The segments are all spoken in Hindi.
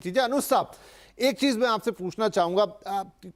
चीजें। अनुज साहब, एक चीज मैं आपसे पूछना चाहूंगा।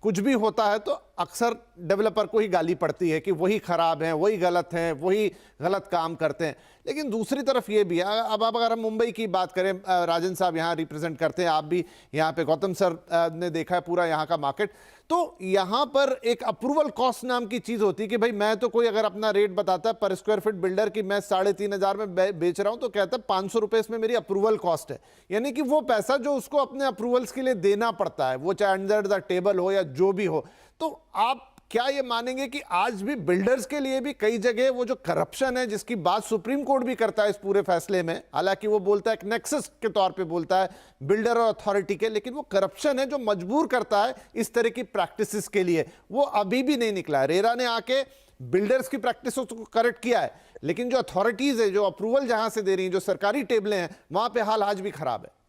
कुछ भी होता है तो अक्सर डेवलपर को ही गाली पड़ती है कि वही खराब हैं, वही गलत हैं, वही गलत काम करते हैं। लेकिन दूसरी तरफ ये भी है, अब अगर हम मुंबई की बात करें, राजन साहब यहाँ रिप्रेजेंट करते हैं, आप भी यहाँ पे, गौतम सर ने देखा है पूरा यहाँ का मार्केट। तो यहाँ पर एक अप्रूवल कॉस्ट नाम की चीज होती है कि भाई मैं तो, कोई अगर अपना रेट बताता है पर स्क्वायर फीट बिल्डर की मैं 3,500 में बेच रहा हूं, तो कहता है 500 रुपए इसमें मेरी अप्रूवल कॉस्ट है। यानी कि वो पैसा जो उसको अपने अप्रूवल्स के लिए देना पड़ता है, वो चाहे अंडर द टेबल हो या जो भी हो। तो आप क्या ये मानेंगे कि आज भी बिल्डर्स के लिए भी कई जगह वो जो करप्शन है, जिसकी बात सुप्रीम कोर्ट भी करता है इस पूरे फैसले में, हालांकि वो बोलता है एक नेक्सस के तौर पे बोलता है बिल्डर और अथॉरिटी के, लेकिन वो करप्शन है जो मजबूर करता है इस तरह की प्रैक्टिसेस के लिए, वो अभी भी नहीं निकला है। रेरा ने आके बिल्डर्स की प्रैक्टिस को करेक्ट किया है, लेकिन जो अथॉरिटीज है, जो अप्रूवल जहां से दे रही हैं, जो सरकारी टेबलें हैं, वहां पे हाल आज भी खराब है।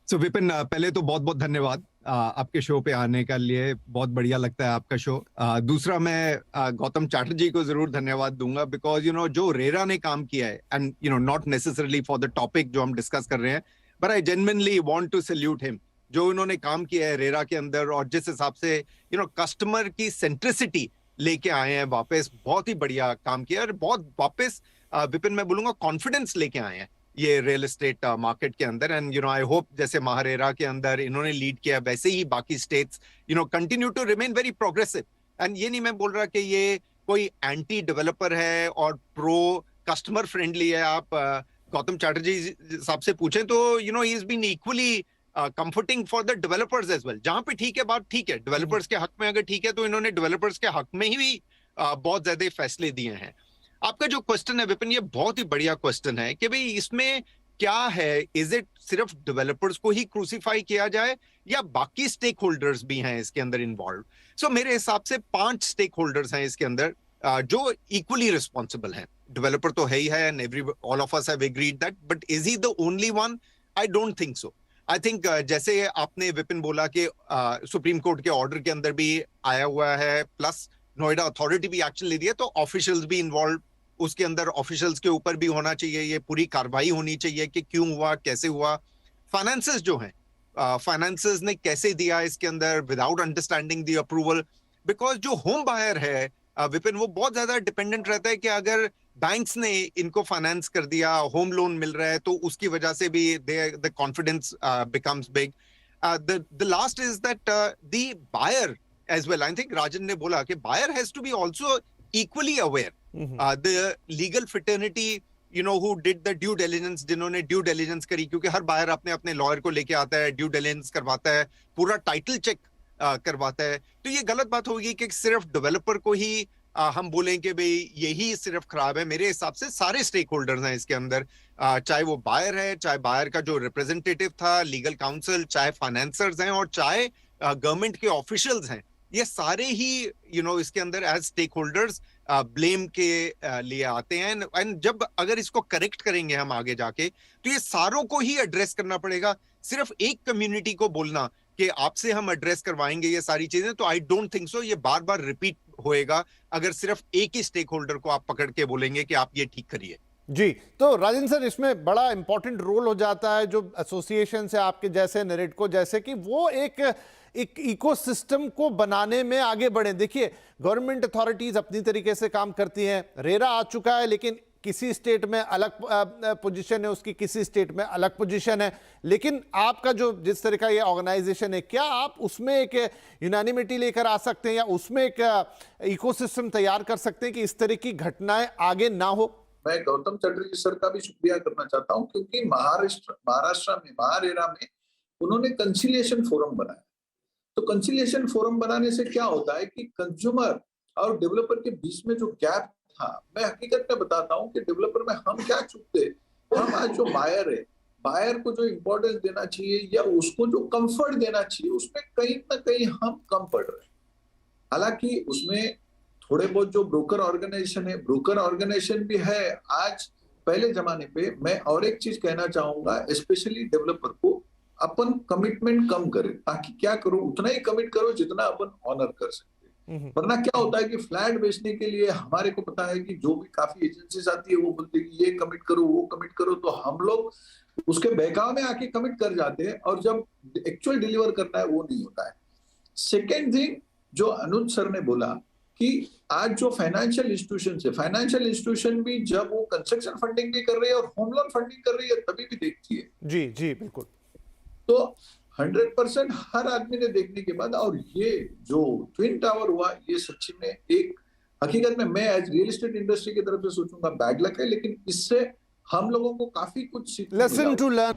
विपिन, पहले तो बहुत बहुत धन्यवाद आपके शो पे आने के लिए। बहुत बढ़िया लगता है आपका शो। दूसरा, मैं गौतम चैटर्जी को जरूर धन्यवाद दूंगा, बिकॉज जो रेरा ने काम किया है, and not necessarily for the topic जो हम डिस्कस कर रहे हैं, but I genuinely want to salute him. जो उन्होंने काम किया है रेरा के अंदर, और जिस हिसाब से कस्टमर की सेंट्रिसिटी लेके आए हैं वापस, बहुत ही बढ़िया काम किया है। और बहुत वापस विपिन, मैं बोलूंगा कॉन्फिडेंस लेके आए हैं ये रियल एस्टेट मार्केट के अंदर। एंड आई होप जैसे महारेरा के अंदर इन्होंने लीड किया, वैसे ही बाकी states continue to remain very progressive. And ये नहीं मैं बोल रहा कि ये कोई एंटी डेवलपर है और प्रो कस्टमर फ्रेंडली है। आप गौतम चैटर्जी साहब से पूछें तो he is been equally comforting for the developers as well. जहां पे ठीक है, बात ठीक है, डेवलपर्स के हक में अगर ठीक है, तो इन्होंने डेवलपर्स के हक में ही बहुत ज्यादा फैसले दिए हैं। आपका जो क्वेश्चन है विपिन, ये बहुत ही बढ़िया क्वेश्चन है कि भाई इसमें क्या है। इज इट सिर्फ डेवलपर्स को ही क्रूसीफाई किया जाए, या बाकी स्टेक होल्डर्स भी हैं इसके अंदर इन्वॉल्व? सो मेरे हिसाब से 5 स्टेक होल्डर्स हैं इसके अंदर जो इक्वली रिस्पॉन्सिबल हैं। डेवलपर तो है ही है, and every all of us have agreed that, but is he the only one? I don't think so. I think जैसे आपने विपिन बोला कि सुप्रीम कोर्ट के ऑर्डर के अंदर भी आया हुआ है, प्लस नोएडा अथॉरिटी भी एक्शन ले रही है, तो ऑफिशियल्स भी इन्वॉल्व उसके अंदर, ऑफिशियल्स के ऊपर भी होना चाहिए, ये पूरी कार्रवाई होनी चाहिए कि क्यों हुआ, कैसे हुआ। फाइनेंसेस जो हैं, फाइनेंसेस ने कैसे दिया इसके अंदर without understanding the approval. Because जो होम बायर है विपिन, वो बहुत ज्यादा डिपेंडेंट रहता है कि अगर बैंक्स ने इनको फाइनेंस कर दिया, होम लोन मिल रहा है, तो उसकी वजह से भी the confidence becomes big. The last is that the buyer as well. I think Rajan ने बोला कि buyer has to be also equally aware. The legal fraternity, who did the due diligence, जिन्होंने ड्यू डिलिजेंस करी, क्योंकि हर बायर अपने अपने लॉयर को लेके आता है, ड्यू डिलिजेंस करवाता है, पूरा टाइटल चेक करवाता है। तो ये गलत बात होगी कि सिर्फ डेवलपर को ही हम बोलें कि भाई यही सिर्फ खराब है। मेरे हिसाब से सारे स्टेक होल्डर्स हैं इसके अंदर, चाहे वो बायर है, चाहे बायर का जो रिप्रेजेंटेटिव था, लीगल काउंसिल, चाहे फाइनेंसर्स हैं, और चाहे गवर्नमेंट के ऑफिशियल्स हैं। ये सारे ही इसके अंदर एज स्टेक होल्डर्स ब्लेम के लिए आते हैं। एंड जब अगर इसको करेक्ट करेंगे हम आगे जाके, तो ये सारों को ही एड्रेस करना पड़ेगा। सिर्फ एक कम्युनिटी को बोलना कि आपसे हम एड्रेस करवाएंगे ये सारी चीजें, तो आई डोंट थिंक सो। ये बार बार रिपीट होएगा अगर सिर्फ एक ही स्टेक होल्डर को आप पकड़ के बोलेंगे कि आप ये ठीक करिए। जी, तो राजन सर, इसमें बड़ा इंपॉर्टेंट रोल हो जाता है जो एसोसिएशन से, आपके जैसे, नेरेडको जैसे, कि वो एक इकोसिस्टम को बनाने में आगे बढ़े। देखिए, गवर्नमेंट अथॉरिटीज अपनी तरीके से काम करती हैं, रेरा आ चुका है, लेकिन किसी स्टेट में अलग पोजीशन है उसकी, किसी स्टेट में अलग पोजीशन है। लेकिन आपका जो जिस तरह का ये ऑर्गेनाइजेशन है, क्या आप उसमें एक यूनानिमिटी लेकर आ सकते हैं, या उसमें एक इकोसिस्टम तैयार कर सकते हैं कि इस तरह की घटनाएं आगे ना हो? मैं गौतम चटर्जी सर का भी शुक्रिया करना चाहता हूं, क्योंकि महाराष्ट्र में, महारेरा में उन्होंने कंसिलिएशन फोरम बनाया। तो कंसिलिएशन फोरम बनाने से क्या होता है कि कंज्यूमर और डेवलपर के बीच में जो गैप था, मैं हकीकत में बताता हूं कि डेवलपर में हम क्या चूकते, हम आज जो बायर है, बायर को जो इंपॉर्टेंस देना चाहिए या उसको जो कंफर्ट देना चाहिए, उसमें कहीं ना कहीं हम कम पड़ रहे हैं। हालांकि उसमें थोड़े बहुत जो ब्रोकर ऑर्गेनाइजेशन है, ब्रोकर ऑर्गेनाइजेशन भी है आज। पहले जमाने पे मैं और एक चीज कहना चाहूंगा, स्पेशली डेवलपर को, अपन कमिटमेंट कम करें, ताकि क्या करो, उतना ही कमिट करो जितना अपन ऑनर कर सकते हैं। वरना क्या होता है कि फ्लैट बेचने के लिए हमारे को पता है कि जो भी काफी एजेंसीज आती है, वो बोलते हैं कि ये कमिट करो, वो कमिट करो, तो हम लोग उसके बहकाव में आके कमिट कर जाते हैं और जब एक्चुअल डिलीवर करना है वो नहीं होता है। सेकेंड थिंग जो अनुज सर ने बोला कि आज जो फाइनेंशियल इंस्टीट्यूशन भी जब वो कंस्ट्रक्शन फंडिंग भी कर रही है और होम लोन फंडिंग कर रही है तभी भी देखती है। जी जी बिल्कुल। तो 100% हर आदमी ने देखने के बाद, और ये जो ट्विन टावर हुआ ये सच्ची में एक हकीकत में मैं एज रियल एस्टेट इंडस्ट्री की तरफ से सोचूंगा बैड लक है, लेकिन इससे हम लोगों को काफी कुछ सीखने लेसन टू लर्न।